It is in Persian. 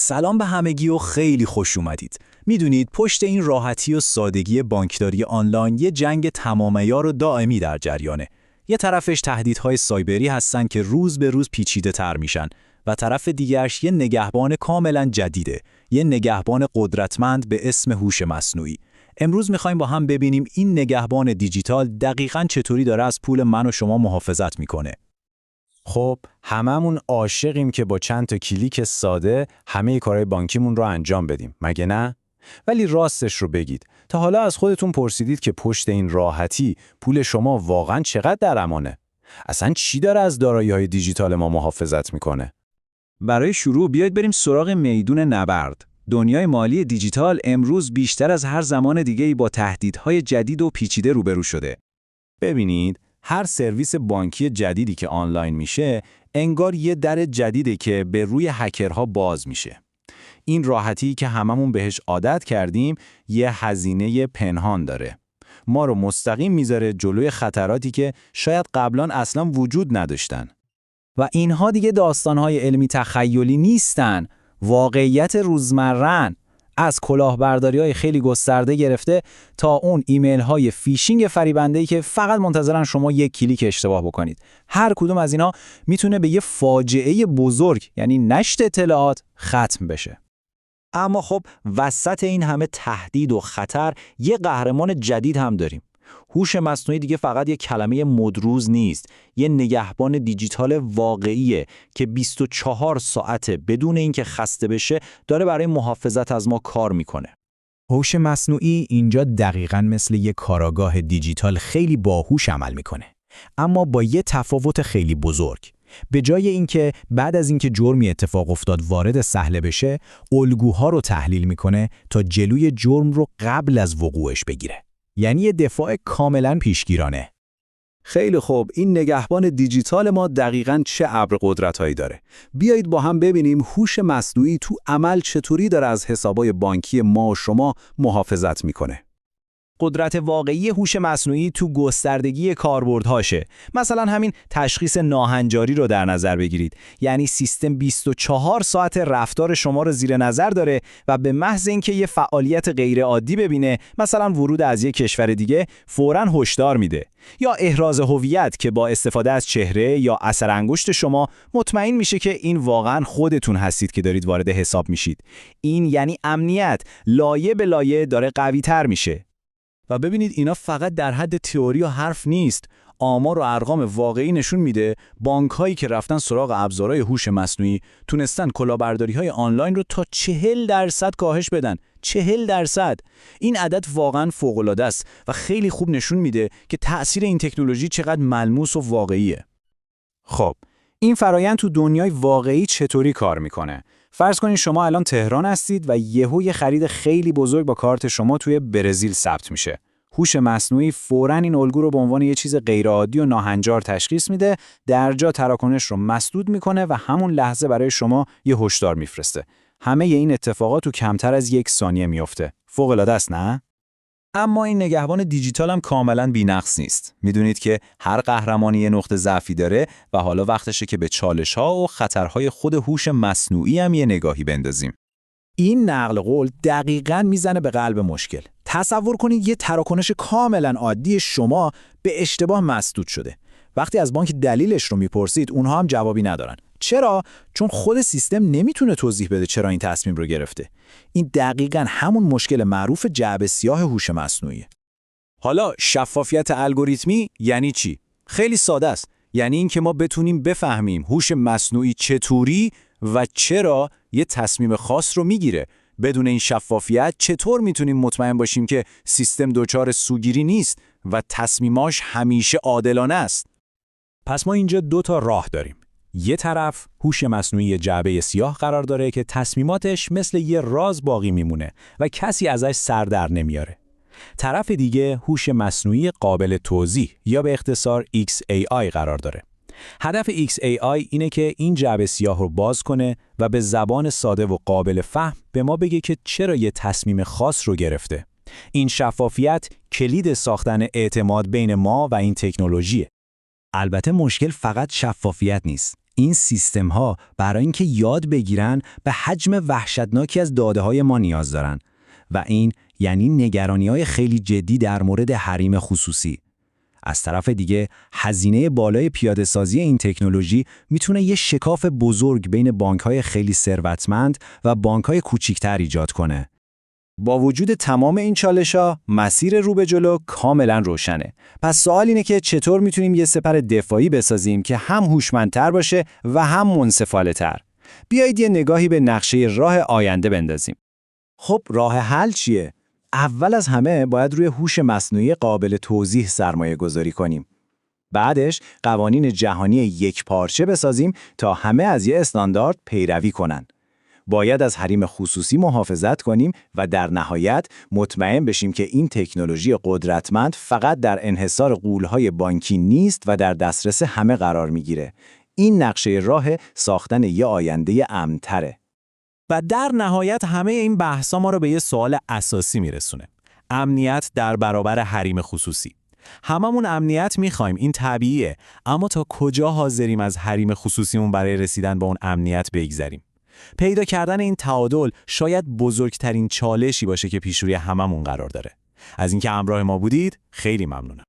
سلام به همگی و خیلی خوش اومدید. میدونید پشت این راحتی و سادگی بانکداری آنلاین یه جنگ تمام‌عیار و دائمی در جریانه. یه طرفش تهدیدهای سایبری هستن که روز به روز پیچیده‌تر میشن و طرف دیگرش یه نگهبان کاملا جدیده، یه نگهبان قدرتمند به اسم هوش مصنوعی. امروز می‌خوایم با هم ببینیم این نگهبان دیجیتال دقیقاً چطوری داره از پول من و شما محافظت میکنه. خب هممون عاشقیم که با چند تا کلیک ساده همه کارهای بانکیمون رو انجام بدیم، مگه نه؟ ولی راستش رو بگید، تا حالا از خودتون پرسیدید که پشت این راحتی پول شما واقعاً چقدر در امانه؟ اصلاً چی داره از دارایی‌های دیجیتال ما محافظت میکنه؟ برای شروع بیایید بریم سراغ میدون نبرد. دنیای مالی دیجیتال امروز بیشتر از هر زمان دیگه‌ای با تهدیدهای جدید و پیچیده روبرو شده. ببینید، هر سرویس بانکی جدیدی که آنلاین میشه، انگار یه در جدیده که به روی هکرها باز میشه. این راحتی که هممون بهش عادت کردیم، یه هزینه پنهان داره. ما رو مستقیم میذاره جلوی خطراتی که شاید قبلا اصلا وجود نداشتن. و اینها دیگه داستانهای علمی تخیلی نیستن، واقعیت روزمره‌ان. از کلاهبرداری‌های خیلی گسترده گرفته تا اون ایمیل‌های فیشینگ فریبنده‌ای که فقط منتظرن شما یک کلیک اشتباه بکنید. هر کدوم از اینا میتونه به یه فاجعه بزرگ، یعنی نشت اطلاعات، ختم بشه. اما خب وسط این همه تهدید و خطر یه قهرمان جدید هم داریم. هوش مصنوعی دیگه فقط یه کلمه مدروز نیست، یه نگهبان دیجیتال واقعیه که 24 ساعته بدون اینکه خسته بشه داره برای محافظت از ما کار میکنه. هوش مصنوعی اینجا دقیقاً مثل یه کاراگاه دیجیتال خیلی باهوش عمل میکنه، اما با یه تفاوت خیلی بزرگ. به جای اینکه بعد از اینکه جرمی اتفاق افتاد وارد سهله بشه، الگوها رو تحلیل میکنه تا جلوی جرم رو قبل از وقوعش بگیره. یعنی یه دفاع کاملاً پیشگیرانه. خیلی خوب، این نگهبان دیجیتال ما دقیقاً چه ابرقدرت‌هایی داره؟ بیایید با هم ببینیم هوش مصنوعی تو عمل چطوری داره از حسابای بانکی ما و شما محافظت میکنه. قدرت واقعی هوش مصنوعی تو گستردگی کاربردهاشه. مثلا همین تشخیص ناهنجاری رو در نظر بگیرید. یعنی سیستم 24 ساعت رفتار شما رو زیر نظر داره و به محض اینکه یه فعالیت غیر عادی ببینه، مثلا ورود از یک کشور دیگه، فوراً هشدار میده. یا احراز هویت که با استفاده از چهره یا اثر انگشت شما مطمئن میشه که این واقعاً خودتون هستید که دارید وارد حساب میشید. این یعنی امنیت لایه به لایه داره قوی‌تر میشه. و ببینید اینا فقط در حد تئوری و حرف نیست. آمار و ارقام واقعی نشون میده بانک‌هایی که رفتن سراغ ابزارهای هوش مصنوعی تونستن کلاهبرداری‌های آنلاین رو تا 40% کاهش بدن. 40%. این عدد واقعاً فوق‌العاده است و خیلی خوب نشون میده که تأثیر این تکنولوژی چقدر ملموس و واقعیه. خب، این فرایند تو دنیای واقعی چطوری کار میکنه؟ فرض کنید شما الان تهران هستید و یه خرید خیلی بزرگ با کارت شما توی برزیل ثبت میشه. هوش مصنوعی فوراً این الگو رو به عنوان یه چیز غیرعادی و ناهنجار تشخیص میده، در جا تراکنش رو مسدود میکنه و همون لحظه برای شما یه هشدار میفرسته. همه این اتفاقات تو کمتر از 1 ثانیه میفته. فوق العاده است، نه؟ اما این نگهبان دیجیتال هم کاملاً بی‌نقص نیست. میدونید که هر قهرمانی یه نقطه ضعفی داره و حالا وقتشه که به چالش‌ها و خطرهای خود هوش مصنوعی هم یه نگاهی بندازیم. این نقل قول دقیقاً میزنه به قلب مشکل. تصور کنید یه تراکنش کاملاً عادی شما به اشتباه مسدود شده. وقتی از بانک دلیلش رو میپرسید، اونها هم جوابی ندارن. چرا؟ چون خود سیستم نمیتونه توضیح بده چرا این تصمیم رو گرفته. این دقیقاً همون مشکل معروف جعبه سیاه هوش مصنوعیه. حالا شفافیت الگوریتمی یعنی چی؟ خیلی ساده است. یعنی اینکه ما بتونیم بفهمیم هوش مصنوعی چطوری و چرا یه تصمیم خاص رو میگیره. بدون این شفافیت چطور میتونیم مطمئن باشیم که سیستم دچار سوگیری نیست و تصمیماش همیشه عادلانه است؟ پس ما اینجا 2 تا راه داریم. یه طرف هوش مصنوعی جعبه سیاه قرار داره که تصمیماتش مثل یه راز باقی میمونه و کسی ازش سر در نمیاره. طرف دیگه هوش مصنوعی قابل توضیح یا به اختصار XAI قرار داره. هدف XAI اینه که این جعبه سیاه رو باز کنه و به زبان ساده و قابل فهم به ما بگه که چرا یه تصمیم خاص رو گرفته. این شفافیت کلید ساختن اعتماد بین ما و این تکنولوژیه. البته مشکل فقط شفافیت نیست. این سیستم‌ها برای اینکه یاد بگیرن به حجم وحشتناکی از داده‌های ما نیاز دارن و این یعنی نگرانی‌های خیلی جدی در مورد حریم خصوصی. از طرف دیگه هزینه بالای پیاده‌سازی این تکنولوژی میتونه یه شکاف بزرگ بین بانک‌های خیلی ثروتمند و بانک‌های کوچیک‌تر ایجاد کنه. با وجود تمام این چالش‌ها، مسیر رو به جلو کاملاً روشنه. پس سوال اینه که چطور میتونیم یه سپر دفاعی بسازیم که هم هوشمندتر باشه و هم منصفانه‌تر. بیایید یه نگاهی به نقشه راه آینده بندازیم. خب راه حل چیه؟ اول از همه باید روی هوش مصنوعی قابل توضیح سرمایه گذاری کنیم. بعدش قوانین جهانی یکپارچه بسازیم تا همه از یه استاندارد پیروی کنن. باید از حریم خصوصی محافظت کنیم و در نهایت مطمئن بشیم که این تکنولوژی قدرتمند فقط در انحصار غول‌های بانکی نیست و در دسترس همه قرار میگیره. این نقشه راه ساختن یه آینده امن‌تره. و در نهایت همه این بحثا ما رو به یه سوال اساسی میرسونه. امنیت در برابر حریم خصوصی. هممون امنیت میخوایم، این طبیعیه، اما تا کجا حاضریم از حریم خصوصیمون برای رسیدن به اون امنیت بگذریم؟ پیدا کردن این تعادل شاید بزرگترین چالشی باشه که پیش روی هممون قرار داره. از اینکه همراه ما بودید خیلی ممنونم.